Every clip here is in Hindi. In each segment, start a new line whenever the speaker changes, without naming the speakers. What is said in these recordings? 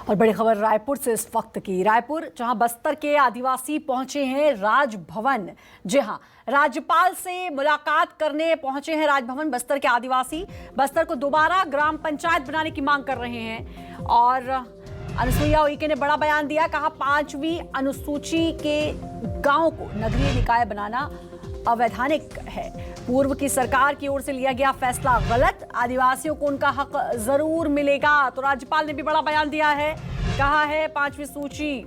और बड़ी खबर रायपुर से इस वक्त की। रायपुर जहां बस्तर के आदिवासी पहुंचे हैं राजभवन। जी हां, राज्यपाल से मुलाकात करने पहुंचे हैं राजभवन बस्तर के आदिवासी। बस्तर को दोबारा ग्राम पंचायत बनाने की मांग कर रहे हैं और अनुसुईया उइके ने बड़ा बयान दिया। कहा 5वीं अनुसूची के गांव को नगरीय निकाय बनाना अवैधानिक है। पूर्व की सरकार की ओर से लिया गया फैसला गलत, आदिवासियों को उनका हक जरूर मिलेगा। तो राज्यपाल ने भी बड़ा बयान दिया है। कहा है 5वीं सूची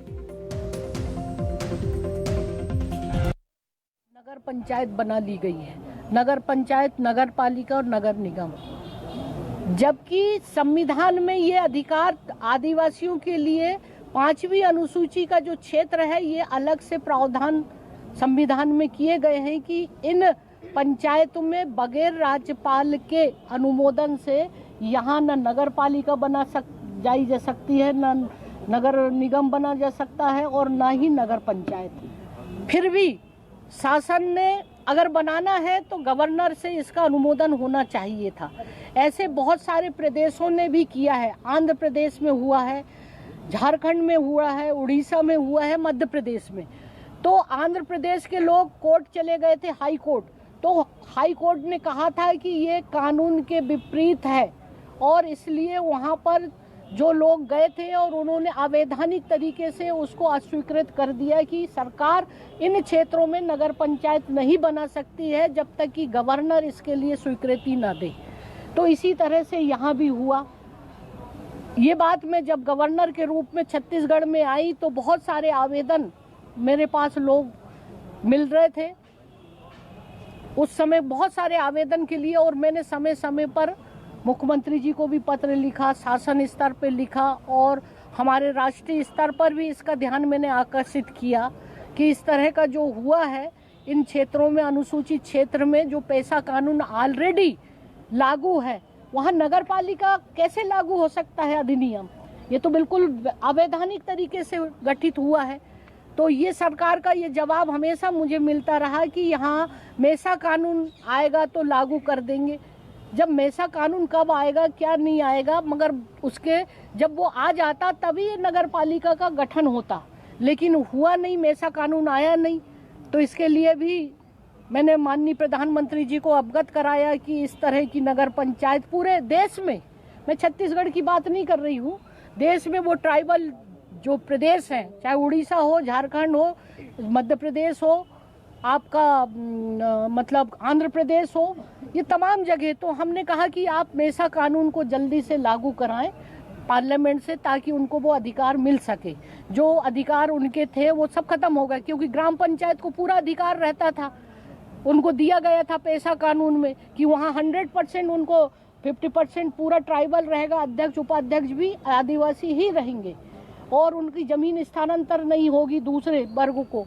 नगर पंचायत बना ली गई है। नगर पंचायत, नगर पालिका और नगर निगम, जबकि संविधान में ये अधिकार आदिवासियों के लिए 5वीं अनुसूची का जो क्षेत्र है ये अलग से प्रावधान संविधान में किए गए हैं कि इन पंचायतों में बगैर राज्यपाल के अनुमोदन से यहाँ न नगर पालिका जाई जा सकती है, न नगर निगम बना जा सकता है और न ही नगर पंचायत। फिर भी शासन ने अगर बनाना है तो गवर्नर से इसका अनुमोदन होना चाहिए था। ऐसे बहुत सारे प्रदेशों ने भी किया है। आंध्र प्रदेश में हुआ है, झारखंड में हुआ है, उड़ीसा में हुआ है, मध्य प्रदेश में। तो आंध्र प्रदेश के लोग कोर्ट चले गए थे, हाई कोर्ट। तो हाई कोर्ट ने कहा था कि ये कानून के विपरीत है और इसलिए वहाँ पर जो लोग गए थे और उन्होंने अवैधानिक तरीके से उसको अस्वीकृत कर दिया कि सरकार इन क्षेत्रों में नगर पंचायत नहीं बना सकती है जब तक कि गवर्नर इसके लिए स्वीकृति न दे। तो इसी तरह से यहाँ भी हुआ। ये बात मैं जब गवर्नर के रूप में छत्तीसगढ़ में आई तो बहुत सारे आवेदन मेरे पास लोग मिल रहे थे उस समय, बहुत सारे आवेदन के लिए। और मैंने समय समय पर मुख्यमंत्री जी को भी पत्र लिखा, शासन स्तर पर लिखा और हमारे राष्ट्रीय स्तर पर भी इसका ध्यान मैंने आकर्षित किया कि इस तरह का जो हुआ है इन क्षेत्रों में, अनुसूचित क्षेत्र में जो पैसा कानून ऑलरेडी लागू है वहाँ नगर पालिका कैसे लागू हो सकता है अधिनियम? ये तो बिल्कुल अवैधानिक तरीके से गठित हुआ है। तो ये सरकार का ये जवाब हमेशा मुझे मिलता रहा कि यहाँ मेसा कानून आएगा तो लागू कर देंगे। जब मेसा कानून कब आएगा क्या नहीं आएगा, मगर उसके जब वो आ जाता तभी नगर पालिका का गठन होता, लेकिन हुआ नहीं, मेसा कानून आया नहीं। तो इसके लिए भी मैंने माननीय प्रधानमंत्री जी को अवगत कराया कि इस तरह की नगर पंचायत पूरे देश में, मैं छत्तीसगढ़ की बात नहीं कर रही हूँ, देश में वो ट्राइबल जो प्रदेश हैं, चाहे उड़ीसा हो, झारखंड हो, मध्य प्रदेश हो, आपका मतलब आंध्र प्रदेश हो, ये तमाम जगह। तो हमने कहा कि आप मेसा कानून को जल्दी से लागू कराएं पार्लियामेंट से, ताकि उनको वो अधिकार मिल सके। जो अधिकार उनके थे वो सब खत्म हो गए, क्योंकि ग्राम पंचायत को पूरा अधिकार रहता था, उनको दिया गया था पैसा कानून में कि वहाँ 100% उनको 50% पूरा ट्राइबल रहेगा, अध्यक्ष उपाध्यक्ष भी आदिवासी ही रहेंगे और उनकी जमीन स्थानांतर नहीं होगी दूसरे वर्ग को।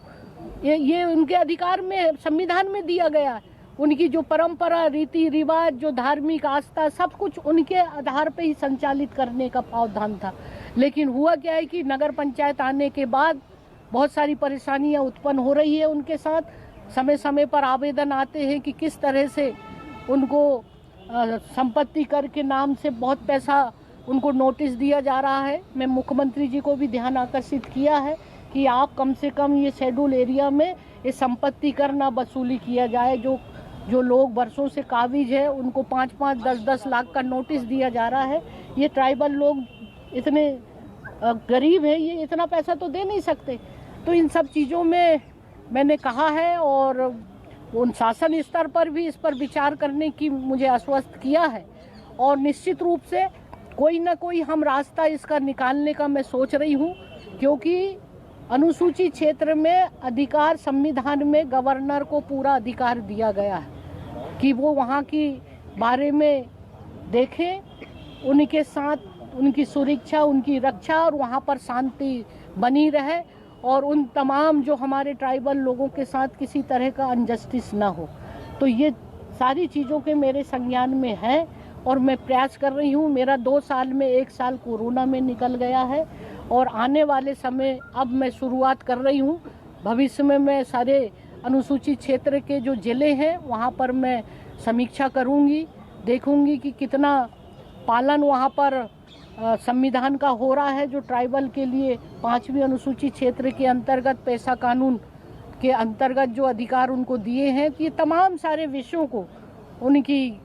ये उनके अधिकार में संविधान में दिया गया है। उनकी जो परंपरा, रीति रिवाज, जो धार्मिक आस्था, सब कुछ उनके आधार पे ही संचालित करने का प्रावधान था। लेकिन हुआ क्या है कि नगर पंचायत आने के बाद बहुत सारी परेशानियां उत्पन्न हो रही है उनके साथ। समय समय पर आवेदन आते हैं कि किस तरह से उनको संपत्ति कर के नाम से बहुत पैसा उनको नोटिस दिया जा रहा है। मैं मुख्यमंत्री जी को भी ध्यान आकर्षित किया है कि आप कम से कम ये शेड्यूल एरिया में ये संपत्ति कर ना वसूली किया जाए। जो लोग वर्षों से काबिज है उनको 5-5, 10-10 लाख का नोटिस दिया जा रहा है। ये ट्राइबल लोग इतने गरीब हैं, ये इतना पैसा तो दे नहीं सकते। तो इन सब चीज़ों में मैंने कहा है और उन शासन स्तर पर भी इस पर विचार करने की मुझे आश्वस्त किया है और निश्चित रूप से कोई ना कोई हम रास्ता इसका निकालने का मैं सोच रही हूँ, क्योंकि अनुसूचित क्षेत्र में अधिकार संविधान में गवर्नर को पूरा अधिकार दिया गया है कि वो वहाँ की बारे में देखें, उनके साथ उनकी सुरक्षा, उनकी रक्षा और वहाँ पर शांति बनी रहे और उन तमाम जो हमारे ट्राइबल लोगों के साथ किसी तरह का अनजस्टिस ना हो। तो ये सारी चीज़ों के मेरे संज्ञान में है और मैं प्रयास कर रही हूँ। मेरा 2 साल में 1 साल कोरोना में निकल गया है और आने वाले समय अब मैं शुरुआत कर रही हूँ। भविष्य में मैं सारे अनुसूचित क्षेत्र के जो जिले हैं वहाँ पर मैं समीक्षा करूँगी, देखूँगी कि कितना पालन वहाँ पर संविधान का हो रहा है, जो ट्राइबल के लिए 5वीं अनुसूचित क्षेत्र के अंतर्गत पैसा कानून के अंतर्गत जो अधिकार उनको दिए हैं, ये तमाम सारे विषयों को, उनकी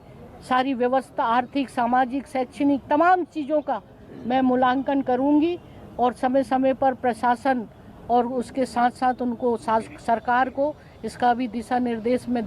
सारी व्यवस्था, आर्थिक, सामाजिक, शैक्षणिक तमाम चीज़ों का मैं मूल्यांकन करूंगी और समय समय पर प्रशासन और उसके साथ साथ उनको सरकार को इसका भी दिशा निर्देश में